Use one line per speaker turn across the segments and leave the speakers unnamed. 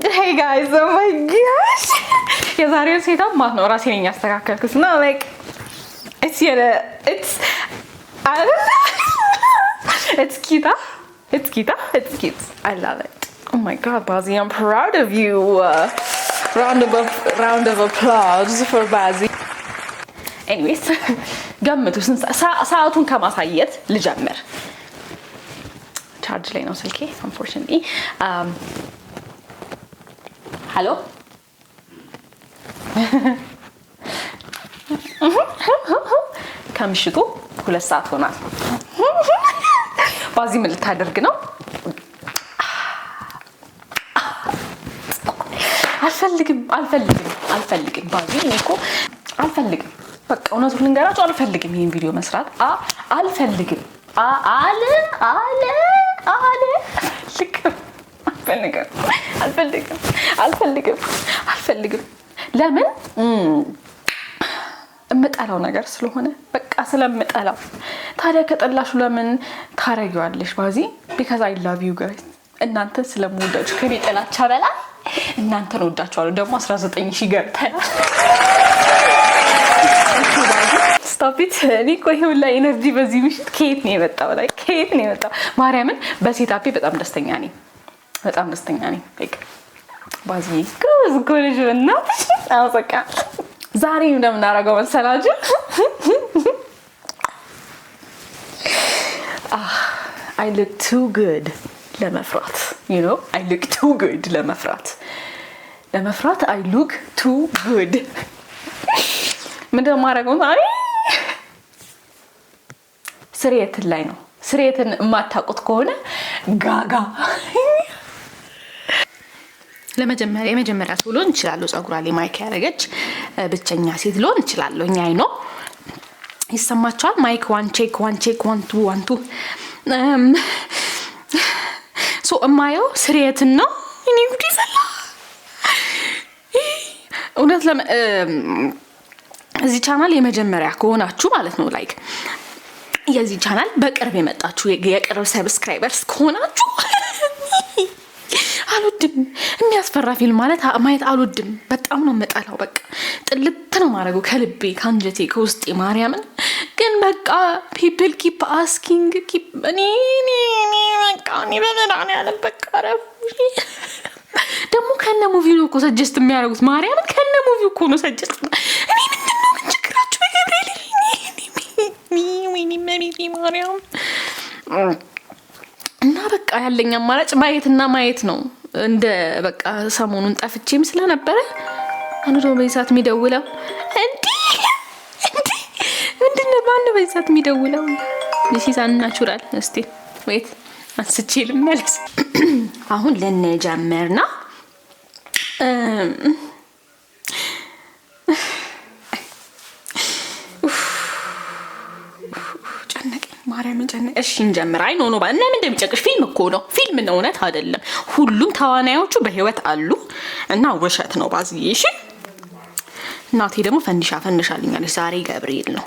Hey guys, oh my gosh! የዛሬው ሴታፕ ማለት ነው ራሴ ነኝ ያስተካከልኩት ነው like it's I don't know. It's cute. I love it. Oh my god, Bazzi, I'm proud of you. Round of applause for Bazzi. Anyways, ገምቱ ሰዓቱን ከማሳየት ልጀምር። ቻርጅ ላይ ነው ስልኬ unfortunately. Hello? ከምሽቱ 2 ሰዓት ሆኗል። ባዚ ምን ልታደርግ ነው? አልፈልግም ባዚ እኔ እኮ አልፈልግም። በቃ እውነቱን ልንገራችሁ አልፈልግም ይሄን ቪዲዮ መስራት አልፈልግም። አልፈልግም። ለምን? እምጠላው ነገር ስለሆነ በቃ ስለምጠላው። ታዲያ ከጠላሹ ለምን ታረጊዋለሽ ባዚ? because I love you guys። እናንተ ስለምወዳችሁ ከኔ ጥላቻ በላይ እናንተን ወዳችኋለሁ። ደግሞ 19000 ገብተናል። stop it። እኔ እኮ ይሄ ሁላ ኤነርጂ በዚህ ምሽት ከየት ነው የመጣው? ማርያምን በሴታፔ በጣም ደስተኛ ነኝ። በቃ ባዚ ጎልጅ እና አውቀቃ ዛሬ እንደምናረጋው መሰላችሁ I look too good ለመፍራት you know I look too good ለመፍራት I look too good ምንድነው ማረጋው? አይ ስሬትን ላይ ነው። ስሬትን የማታውቁት ከሆነ ጋጋ የመጀመሪያ ሰው ልሆን እችላለሁ። ጸጉሯ ላይ ማይክ ያደረገች ብቸኛ ሴት ልሆን እችላለሁ። እኛ አይ ነው ይሰማችኋል? ማይክ ዋን ቼክ 1 2 1 2 ሶ እማየው ስሬትን ነው። እኔ ጉድ ይፈላ እውነት እዚህ ቻናል የመጀመሪያ ከሆናችሁ ማለት ነው ላይክ የዚህ ቻናል በቅርብ የመጣችሁ የቅርብ ሰብስክራይበርስ ከሆናችሁ አልወድም። የሚያስፈራ ፊልም ማየት አልወድም። በጣም ነው መጣላው። በቃ ጥልት ነው ማረገው ከልቤ ካንጀቴ ከውስጤ ማርያምን። ግን በቃ people keep asking እኔ በመዳን ያለ በቃ ረፍ ደግሞ ከነ ሙቪው ነው እኮ ሰጀስት የሚያደርጉት። ማርያምን ከነ ሙቪው እኮ ነው ሰጀስት። እኔ ምንድነው ግን ችግራችሁ? በገብርኤል ወይኔ ማርያም እና በቃ ያለኝ አማራጭ ማየት ነው። እንደ በቃ ሰሞኑን ጠፍቼም ስለነበረ አንዱ በይሳት የሚደውለው እንዴ ምንድነው? ማነው በይሳት የሚደውለው? ዲሲስ አንናቹራል። እስቲ ዌት አንስቼ ልመለስ። አሁን ልንጀምርና ማርያም ጨነቀኝ። እሺ እንጀምር። አይ ኖ እና ምን እንደሚጨቅሽ ፊልም እኮ ነው። ፊልም ነው፣ እውነት አይደለም። ሁሉም ተዋናዮቹ በህይወት አሉ እና ውሸት ነው ባዝዬ። እሺ እናቴ ደግሞ ፈንድሻልኛለች። ዛሬ ገብርኤል ነው።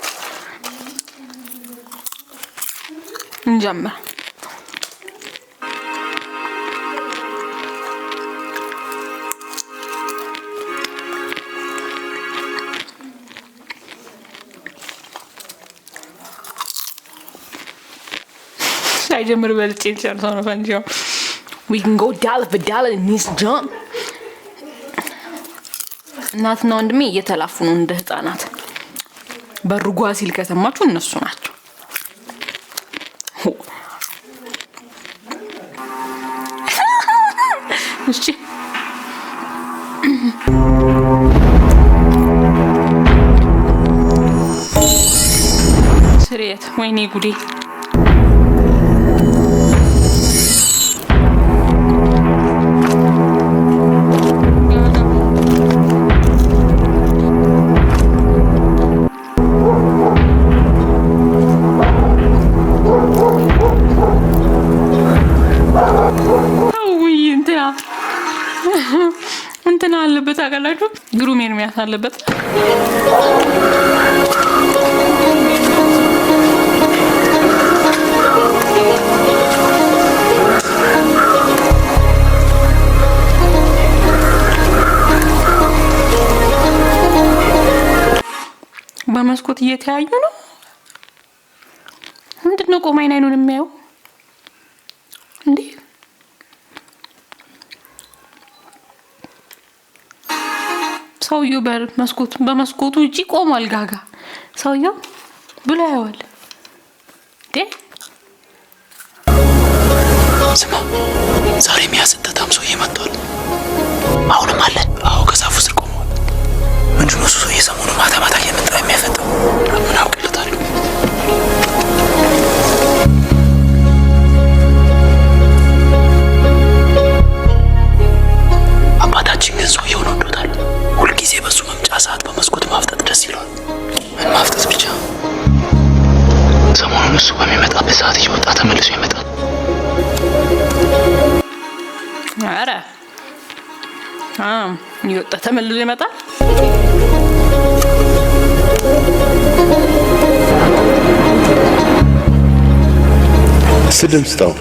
እንጀምር። ሳይጀምር በልጬ ጨርሶ ነው ፈንጂው። we can go dollar for dollar in this jump። እናትና ወንድሜ እየተላፉ ነው እንደ ህፃናት። በሩጓ ሲል ከሰማችሁ እነሱ ናቸው። እሺ ስሬት ወይኔ ጉዴ። እንትና አለበት አቀላችሁ ግሩሜን የሚያሳለበት በመስኮት እየተያዩ ነው። ምንድነው ቆሞ አይኑን የሚያየው እንዴ? ሰውየው በመስኮቱ ውጪ ቆሟል። ጋጋ ሰውየው ብሎ ያየዋል እንዴ?
ስማ ዛሬ የሚያስጠታም ሰውዬ መጥቷል። አሁንም አለ? አዎ ከዛፉ ስር ቆሟል። ምንድነው እሱ ሰውዬ ሰሞኑ ማታ ማታ እየመጣ የሚያፈጠው? ምን አውቅለታለሁ። አባታችን ግን ሰውዬውን ወዶታል። ሁልጊዜ በሱ መምጫ ሰዓት በመስኮት ማፍጠጥ ደስ ይለዋል። ምን ማፍጠጥ ብቻ፣ ሰሞኑን እሱ በሚመጣበት ሰዓት እየወጣ ተመልሶ ይመጣል።
አረ ይወጣ ተመልሶ ይመጣል።
ስድም ስጠው።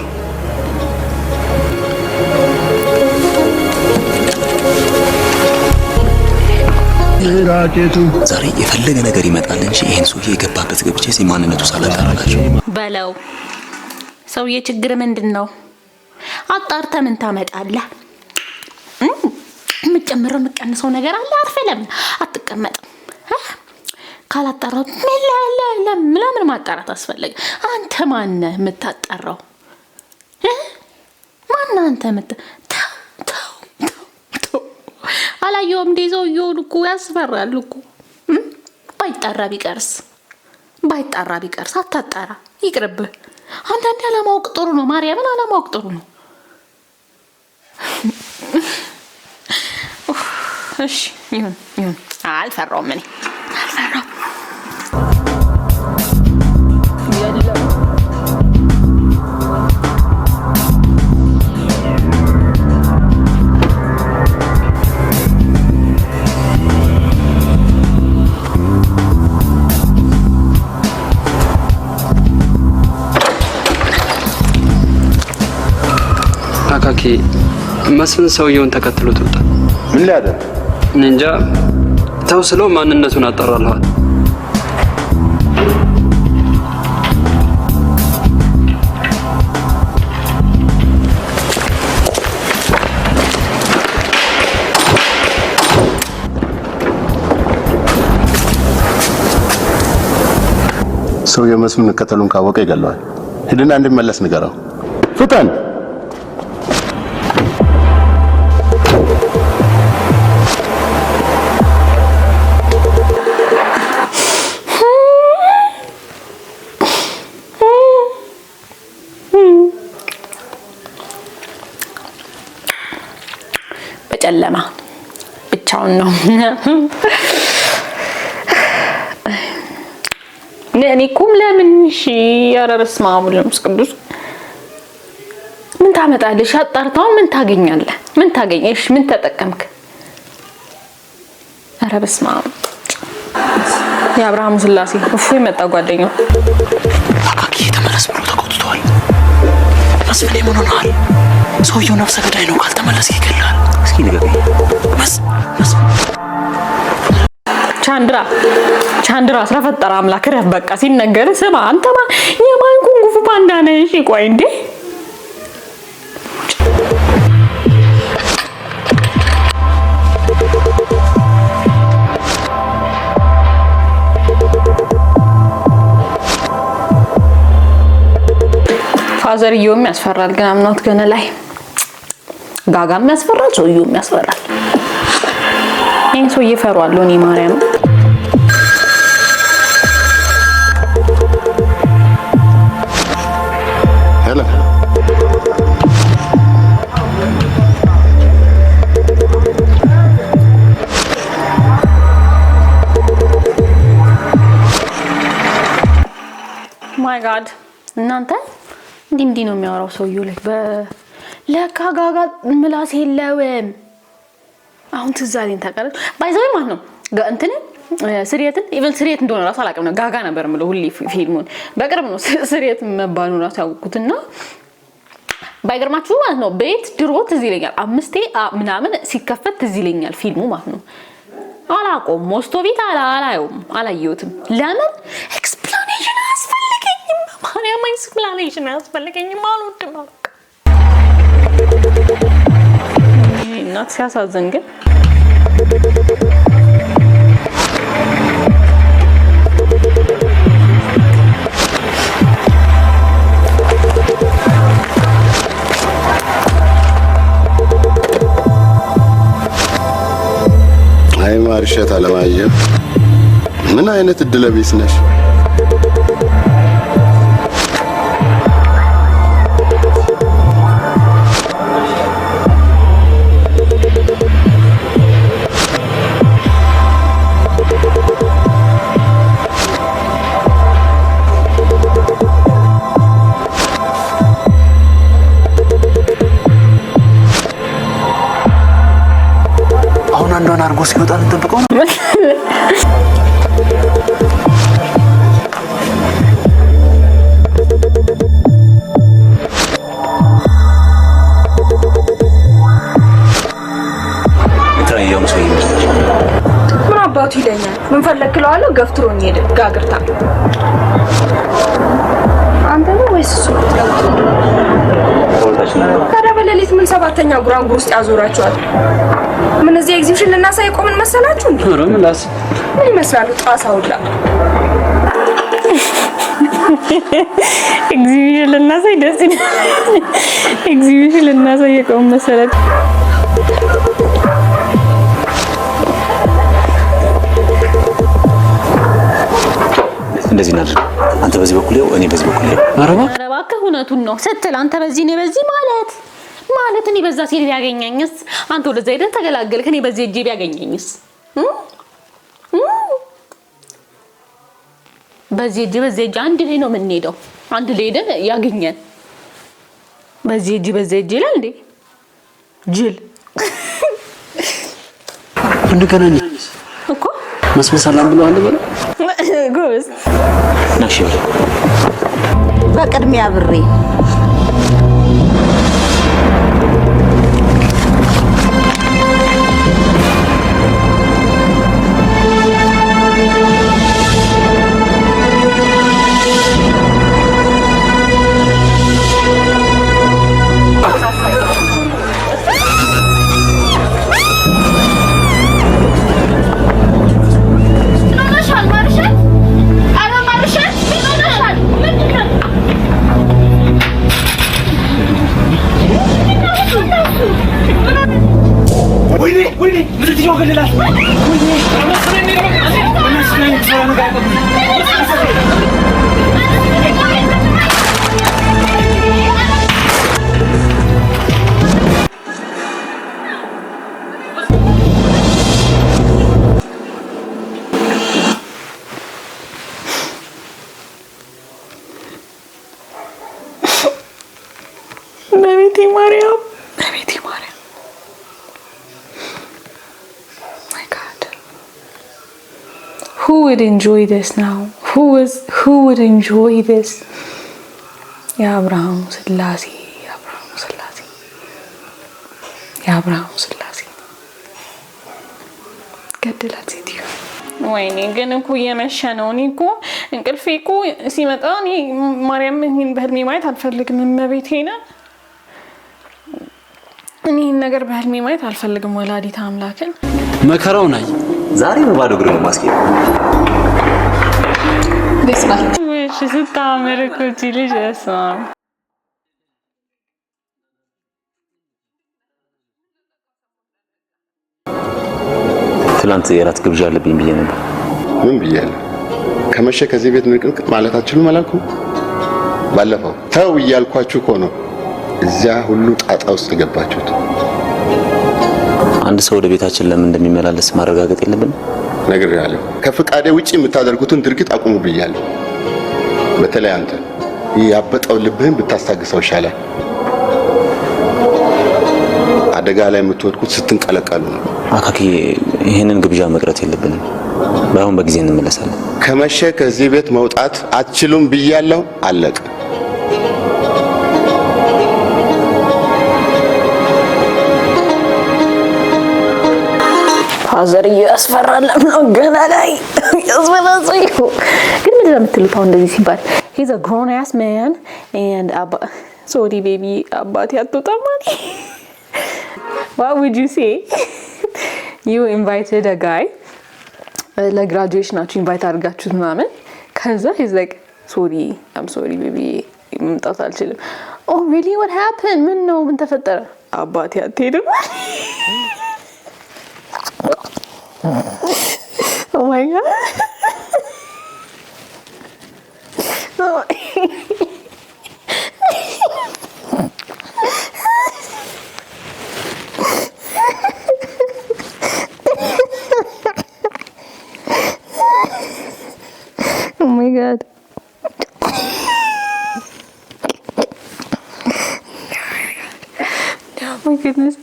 ዛሬ የፈለገ ነገር ይመጣል እንጂ ይሄን ሰውዬ የገባበት ገብቼ ማንነቱ ሳላጣራላችሁ
በለው። ሰውዬ ችግር ምንድነው? አጣርተ ምን ታመጣለህ? የምጨምረው የምቀንሰው ነገር አለ። አርፈለም አትቀመጥም። ካላጣራው ለምን ማጣራት አስፈለገ? አንተ ማነህ የምታጣራው? ማን አንተ አላየውም እንዴ? ሰውዬውን እኮ ያስፈራል እኮ። ባይጣራ ቢቀርስ አታጣራ፣ ይቅርብህ። አንዳንዴ አለማወቅ ጥሩ ነው። ማርያምን አለማወቅ ጥሩ ነው። እሺ ይሁን። አልፈራውም እኔ አልፈራውም።
አካኪ መስፍን ሰውየውን ተከትሎት ወጣ።
ምን ሊያደርግ?
እንጃ። ተው ስለው ማንነቱን አጣራለዋል።
ሰውየው መስፍን መከተሉን ካወቀ ይገለዋል። ሂድና እንዲመለስ ንገረው። ፍጠን።
በጨለማ ብቻውን ነው። እኔ እኮም ለምን እሺ፣ ኧረ በስመ አብ ወመንፈስ ቅዱስ ምን ታመጣለሽ? አጣርታው ምን ታገኛለህ? ምን ታገኘሽ? ምን ተጠቀምክ? ኧረ በስመ አብ። የአብርሃም ስላሴ መጣ ጓደኛው።
አካኪ ተመለስ ብሎ ተቆጥቷል። መስፍን ምን ሆነሃል? ሰውየው ነፍሰ ገዳይ ነው። ካልተመለሰ ይገላል። እስኪ ንገረኝ።
ቻንድራ ስለፈጠረ አምላክ ረፍ። በቃ ሲነገር ስማ። አንተማ የማን ኩንጉፉ ፓንዳ ነሽ? ቆይ እንዴ ፋዘርየውም ያስፈራል። ግን አምናት ገና ላይ ጋጋም ያስፈራል፣ ሰውየውም ያስፈራል። ይሄን ሰውዬ ፈሯለሁ እኔ ማርያም።
ሄሎ
ማይ ጋድ እናንተ እንዲህ ነው የሚያወራው ሰውየው ላይ ለካ ጋጋ ምላስ የለውም። አሁን ትዝ አለኝ ታውቃለህ። ባይዘው ማለት ነው እንትን ስሪየትን ኢቨን ስሪየት እንደሆነ ራሱ አላውቅም ነው። ጋጋ ነበር የምለው ሁሌ ፊልሙን በቅርብ ነው ስሪየት መባሉን ራሱ ያውቁትና ባይገርማችሁ ማለት ነው ቤት ድሮ ትዝ ይለኛል 5 ምናምን ሲከፈት ትዝ ይለኛል ፊልሙ ማለት ነው። አላቆም ሞስቶቪት አላየውም አላየሁትም። ለምን ኤክስፕላኔሽን አያስፈልገኝም። ማርያም ኤክስፕላኔሽን አያስፈልገኝም። አልወድም አልኩ። እናት ሲያሳዝን ግን
አይ ማርሸት አለማየሁ ምን አይነት እድለቢስ ነሽ?
አንዷን አርጎ ሲወጣ እንጠብቀው ነው።
እንታየው ሰው
ምን አባቱ ይለኛል? ምን ፈለክለዋለሁ? ገፍትሮኝ ሄደ። ጋግርታ አንተ ነው ወይስ እሱ? ታዲያ በሌሊት ምን ሰባተኛ ጉራንጉር ውስጥ ያዞራችኋል? ምን እዚህ ኤግዚቢሽን ልናሳይ ቆምን መሰላችሁ እንዴ?
ኧረ ምላስ
ምን ይመስላሉ? ጣሳውላ
ኤግዚቢሽን ልናሳይ ደስ ይላል። ኤግዚቢሽን ልናሳይ ቆምን መሰላችሁ?
እንደዚህ እናድርግ። አንተ በዚህ በኩል ይው፣ እኔ በዚህ በኩል ይው።
ኧረ እባክህ እውነቱን ነው ስትል አንተ በዚህ እኔ በዚህ ማለት እኔ በዛ ሲል ቢያገኘኝስ? አንተ ወደዛ ሄደህ ተገላገልክ። እኔ በዚህ እጄ ቢያገኘኝስ? በዚህ እጄ አንድ ላይ ነው የምንሄደው። አንድ ላይ ሄደን ያገኘን በዚህ እጄ ላይ እንዴ ጅል
እንገናኝ
እኮ
መስመር ሰላም ብለዋል በለ
ጎስ
ናሽ
በቅድሚያ ብሬ
Baby Maria. My God. Who would enjoy this now? Who would enjoy this? የአብርሃም ስላሴ ገደላት ሴትዮ። ወይኔ ግን እኮ እየመሸ ነው። እኔ እኮ እንቅልፌ እኮ ሲመጣ እኔ ማርያም ይሄን በህልሜ ማየት አልፈልግም። እመቤቴ ነው እኔ ነገር በህልሜ ማየት አልፈልግም። ወላዲተ አምላክን
መከራው ናይ ዛሬ በባዶ እግር ነው ማስኬድ
እሺ ስታምር እኮ እቺ ልጅ እሷ
ትላንት የራት ግብዣ አለብኝ ብዬ ነበር።
ምን ብያለሁ? ከመሸ ከዚህ ቤት ንቅንቅ ማለት አትችሉም አላልኩም? ባለፈው ተው እያልኳችሁ እኮ ነው እዚያ ሁሉ ጣጣ ውስጥ ገባችሁት።
አንድ ሰው ወደ ቤታችን ለምን እንደሚመላለስ ማረጋገጥ የለብንም?
ነግሬሃለሁ። ከፍቃዴ ውጪ የምታደርጉትን ድርጊት አቁሙ ብያለሁ። በተለይ አንተ ያበጠው ልብህን ብታስታግሰው ይሻላል። አደጋ ላይ የምትወድቁት ስትንቀለቀሉ ነው።
አካኪ ይሄንን ግብዣ መቅረት የለብንም። ባይሆን በጊዜ እንመለሳለን።
ከመሸ ከዚህ ቤት መውጣት አትችሉም ብያለሁ። አለቀ።
ፋዘር ያስፈራል ነው ገና ላይ ያስፈራል። ግን ምንድን ነው የምትሉት አሁን እንደዚህ ሲባል? he's a grown ass man and sorry baby አባቴ አትወጣም ማለት what would you say? you invited a guy ለግራጁዌሽናችሁ ኢንቫይት አድርጋችሁት ምናምን ከዛ he's like sorry I'm sorry baby መምጣት አልችልም። oh really what happened? ምን ነው ምን ተፈጠረ? አባቴ አትሄድም oh my god oh my god oh my goodness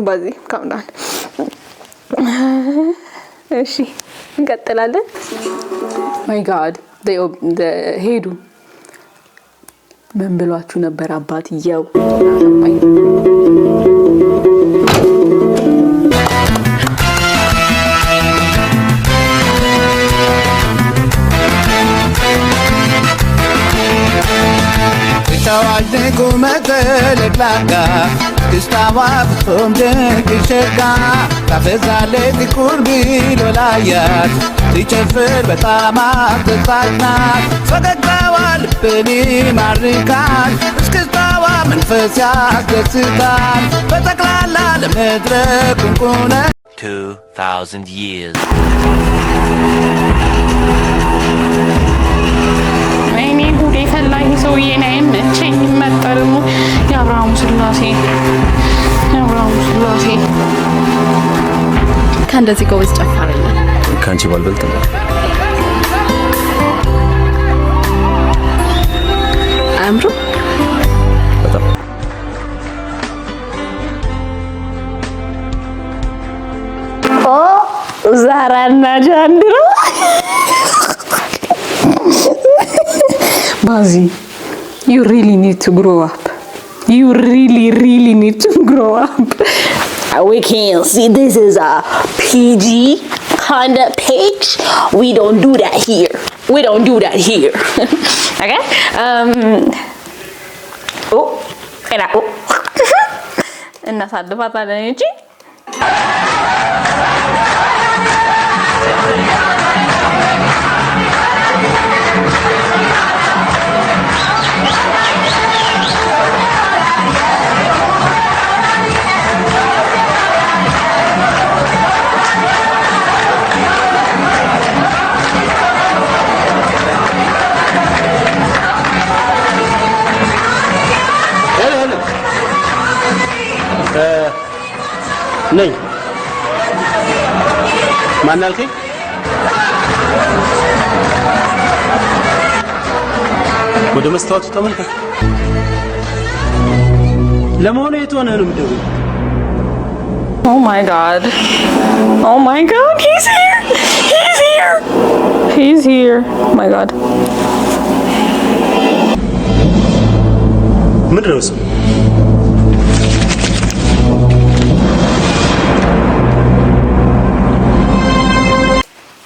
ባዚ calm down እሺ እንቀጥላለን my god ሄዱ ምን ብሏችሁ ነበር አባትየው?
ታዋጅኩ መተለቅላጋ ክስታዋ ፍጹም ድንቅ ሸጋ ታፈዛለች ቁርቢ ሎላያት ሲጨፍር በጣም አስደሳች ፈገግታዋ ልብን ይማርካል እስክስታዋ መንፈስ ያስደስታል በጠቅላላ ለመድረክ ቁንቁነ
2000 years
እኔ ጉዴ ፈላኝ ሰውዬ ነኝ መቼኝ መጣደሙ የአብርሃም ስላሴ
ከእንደዚህ ጎበዝ ጨፋሪ ነኝ
ካንቺ ባልበልጥም
አምሩ
በጣም
ዛራና ጃንድሮ Bazi, you really need to grow up. You really need to grow up. We can't see this is a PG kind of page. We don't do that here. Okay? Oh, እናሳልፋታለን እንጂ
ነኝ ማን አልከኝ? ወደ መስታወቱ ተመልከት። ለመሆኑ የት ሆነህ ነው የምትደውለው?
Oh my god. He's here. Oh my god.
ምንድን ነው እሱ?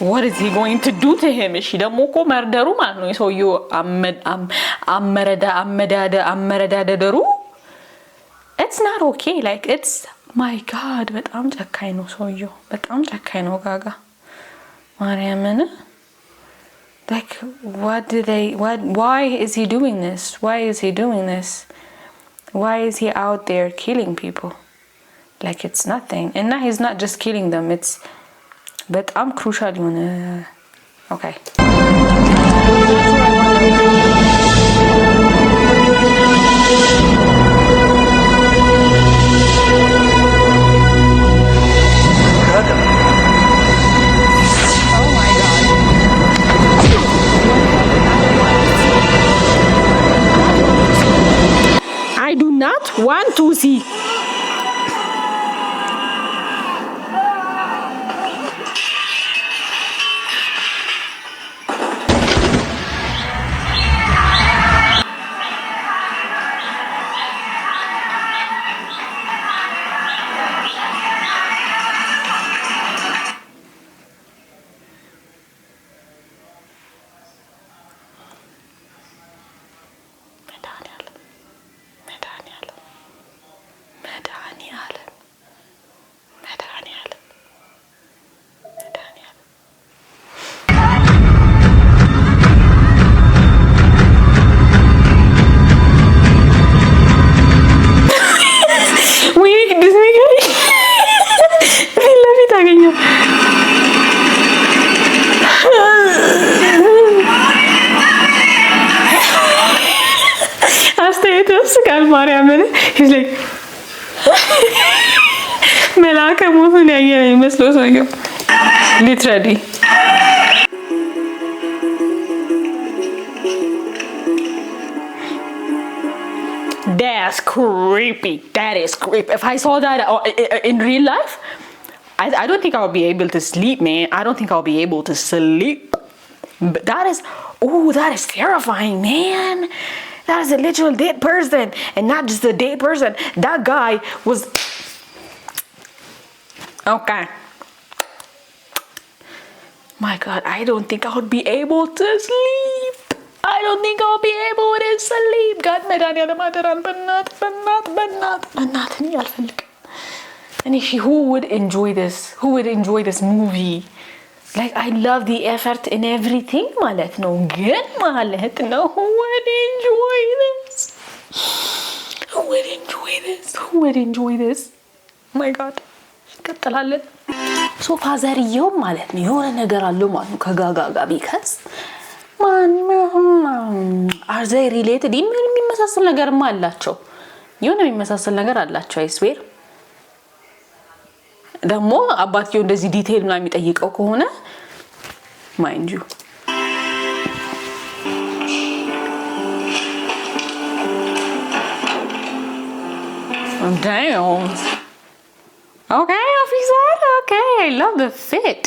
What is he going to do to him? እሺ ደግሞ እኮ መርደሩ ማለት ነው የሰውየው አመረዳደሩ it's not okay like it's my god በጣም ጨካኝ ነው ሰውየው በጣም ጨካኝ ነው ጋጋ ማርያምን like why is he doing this why is he out there killing people like it's nothing and now he's not just killing them it's በጣም ክሩሻል የሆነ okay I do not want to see ማርያምን he's like መልአከ ሞትን ያየ ይመስለው ሰውየው literally That's creepy. That is creepy. If I saw that in real life, I don't think I would be able to sleep, man. I don't think I'll be able to sleep. But that is terrifying, man. That is a literal dead person. And not just a dead person. That guy was... Okay. My God, I don't think I would be able to sleep. I don't think I'll be able to sleep. God, መድኃኒዓለም አደራን በእናትህ እኔ አልፈልግም። And who would enjoy this? Who would enjoy this movie? Like, I love the effort and everything ማለት ነው ግን ማለት ነው who would enjoy this? Who would enjoy this? Who would enjoy this? My God. ቀጥላለን ሶ ፋዘርየው ማለት ነው የሆነ ነገር አለው ማለት ነው ከጋጋጋ ቢከስ are they related? የሚመሳሰል ነገርማ አላቸው የሆነ የሚመሳሰል ነገር አላቸው I swear ደግሞ አባትየው እንደዚህ ዲቴል ምናምን የሚጠይቀው ከሆነ mind you damn okay officer okay I love the fit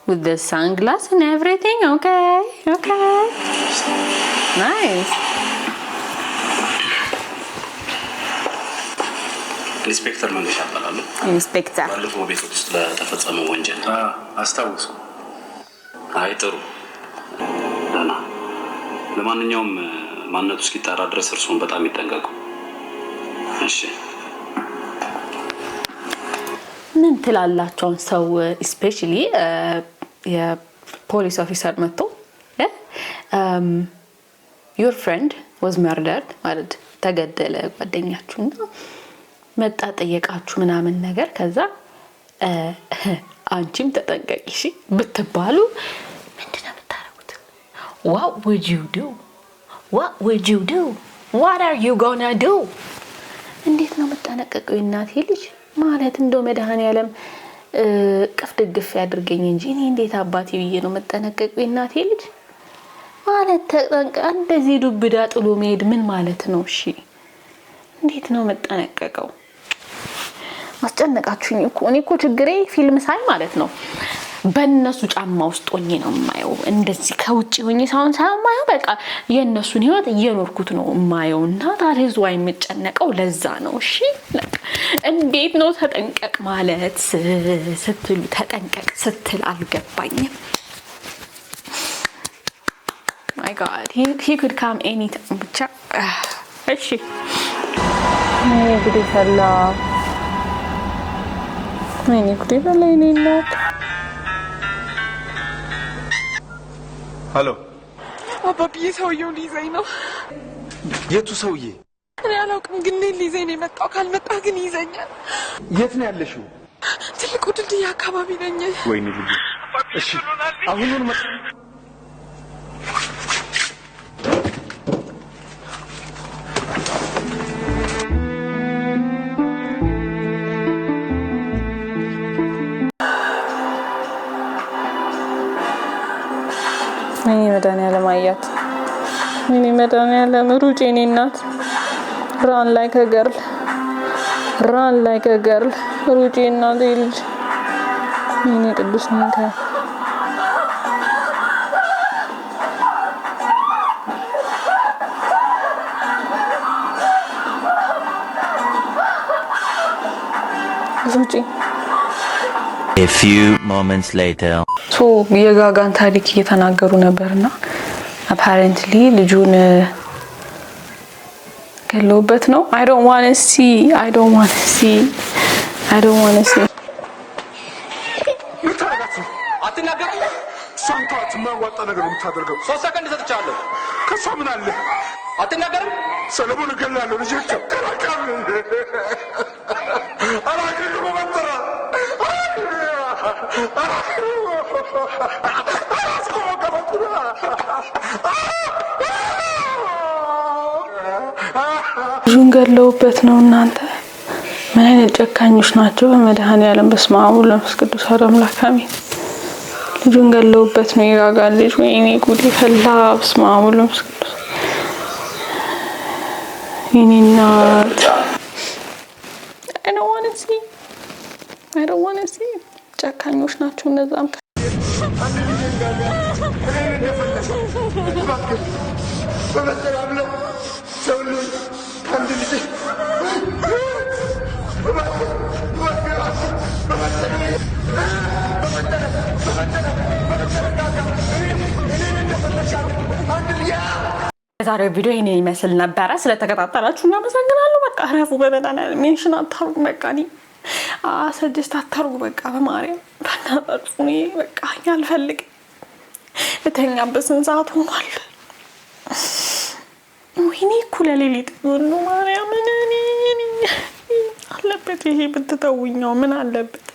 with the sunglasses and everything okay nice
ኢንስፔክተር መንገሻ አባላለሁ
ኢንስፔክተር
ባለፈው ቤት ውስጥ ለተፈጸመው ወንጀል አስታውሱ አይ ጥሩ ደህና ለማንኛውም ማንነቱ እስኪጣራ ድረስ እርሱን በጣም ይጠንቀቁ እሺ
ምን ትላላችሁ ሰው ስፔሻሊ የፖሊስ ኦፊሰር መጥቶ your friend was murdered ማለት ተገደለ ጓደኛችሁና መጣ ጠየቃችሁ ምናምን ነገር ከዛ አንቺም ተጠንቀቂ እሺ ብትባሉ ምንድነው የምታረጉት what would you do what are you gonna do እንዴት ነው የምትጠነቀቀው እናቴ ልጅ ማለት እንደው መድኃኒዓለም ቅፍ ድግፍ ያድርገኝ እንጂ እኔ እንዴት አባቴ ብዬ ነው የምትጠነቀቀው እናቴ ልጅ ማለት ተጠንቀ እንደዚህ ዱብዳ ጥሎ መሄድ ምን ማለት ነው እሺ እንዴት ነው የምትጠነቀቀው ማስጨነቃችሁኝ እኮ እኔ እኮ ችግሬ ፊልም ሳይ ማለት ነው በእነሱ ጫማ ውስጥ ሆኜ ነው የማየው እንደዚህ ከውጪ ሆኜ ሳይሆን ሳይማየው በቃ የእነሱን ህይወት እየኖርኩት ነው የማየውና ታዲያ ዝዋይ የምጨነቀው ለዛ ነው እሺ እንዴት ነው ተጠንቀቅ ማለት ስትሉ ተጠንቀቅ ስትል አልገባኝም My God, he could come anytime. ብቻ እሺ እኔ ጉዴ ፈላ እናት
ሄሎ
አባዬ ሰውየው ሊዘኝ ነው
የቱ ሰውዬ
እኔ አላውቅም ግን ሊዘኝ ነው የመጣው ካልመጣ ግን ይዘኛል
የት ነው ያለሽው
ትልቁ ድልድይ አካባቢ ነኝ
ወይኔ ልጅ እሺ አሁን መጣ
እኔ መድኃኒዓለም አያት እኔ መድኃኒዓለም ሩጬ እኔ እናት run like a girl ሩጬ እናቴ ልጅ እኔ ቅዱስ ነኝ ሩጬ
A few moments later
ሶ የጋጋን ታሪክ እየተናገሩ ነበርና apparently ልጁን ገለውበት ነው I don't want to see
አትናገር ሷንቷት ማዋጣ ነገር የምታደርገው 3 ሰከንድ ሰጥቻለሁ ከሷ ምን አለ አትናገር ሰለሞን ገላለው ልጅ ከራካም አላከኝ በመጣ
ጁም ልጁን ገለውበት ነው እናንተ ምን አይነት ጨካኞች ናቸው በመድኃኒዓለም በስመ አብ ወወልድ ወመንፈስ ቅዱስ አሐዱ አምላክ አሜን ልጁን ገለውበት ነው የጋጋ ልጅ ወይኔ ጉዴ ፈላ በስመ አብ ወወልድ ወመንፈስ ቅዱስ ይኒናት I don't want to see ጨካኞች ናቸው እነዛም የዛሬው ቪዲዮ ይሄን ይመስል ነበር ስለተከታተላችሁ እናመሰግናለሁ በቃ ረፉ በመድኃኒዓለም ሜንሽን አታርጉ በቃ ሰጀስት አታርጉ በቃ በማርያም ታናጣጡ በቃ ያልፈልግ ለተኛበት ሰዓት ሆኗል ወይኔ ኩለ ሌሊት ነው ማርያም እኔ አለበት ይሄ ብትተውኛው ምን አለበት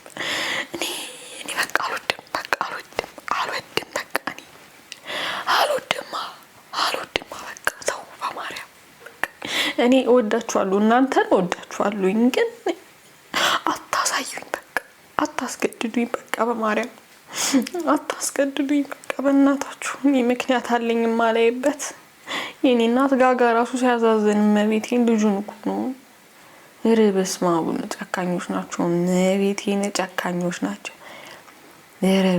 እኔ በቃ አልወድም በቃ በቃ ተው በማርያም እኔ እወዳችኋለሁ እናንተን እወዳችኋለሁ ግን አታሳዩኝ በቃ አታስገድዱኝ በቃ በማርያም አታስገድዱኝ በቃ በእናታችሁ እኔ ምክንያት አለኝ ማላይበት የኔ እናት ጋጋ ራሱ ሲያዛዝን መቤቴን ልጁን እኮ ነው በስመ አብ ጨካኞች ናቸው መቤቴን ጨካኞች ናቸው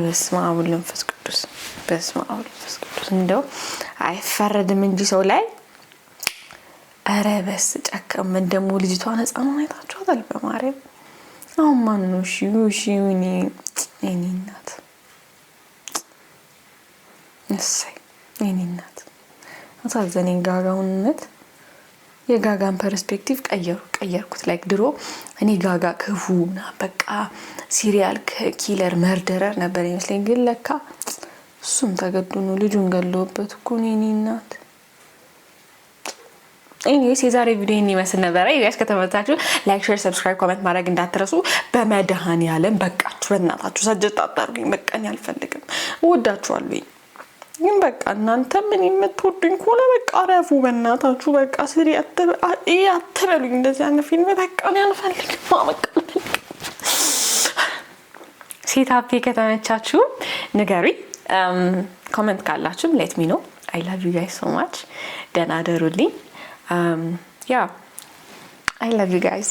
በስመ አብ ወመንፈስ ቅዱስ በስመ አብ ወመንፈስ ቅዱስ እንደው አይፈረድም እንጂ ሰው ላይ አረ በስ ጨካም እንደሞ ልጅቷን ህፃኑን አይታችኋታል በማርያም አሁን ማን ነው እኔ እናት እሰይ እኔ እናት አሳዘነኝ ጋጋውነት የጋጋን ፐርስፔክቲቭ ቀየርኩት ላይክ ድሮ እኔ ጋጋ ክፉና በቃ ሲሪያል ኪለር መርደረር ነበር ይመስለኝ ግን ለካ እሱም ተገዶ ነው ልጁን ገለውበት እኮ እኔ እናት ኤኒዌይስ የዛሬ ቪዲዮ ይመስል ነበር ጋይስ ከተመቻችሁ ላይክ ሼር ሰብስክራይብ ኮሜንት ማድረግ እንዳትረሱ በመድኃኒዓለም በቃችሁ በእናታችሁ ሰጀስት አታርጉኝ በቃ እኔ አልፈልግም እወዳችኋለሁ ግን በቃ እናንተ ምን የምትወዱኝ ከሆነ በቃ አረፉ በእናታችሁ በቃ ስሪ አትበሉኝ እንደዚህ አይነት ፊልም በቃ እኔ አልፈልግም በቃ ሴታፔ ከተመቻችሁ ንገሩኝ ኮሜንት ካላችሁ let me know I love you guys so much ደህና ደሩልኝ yeah I love you guys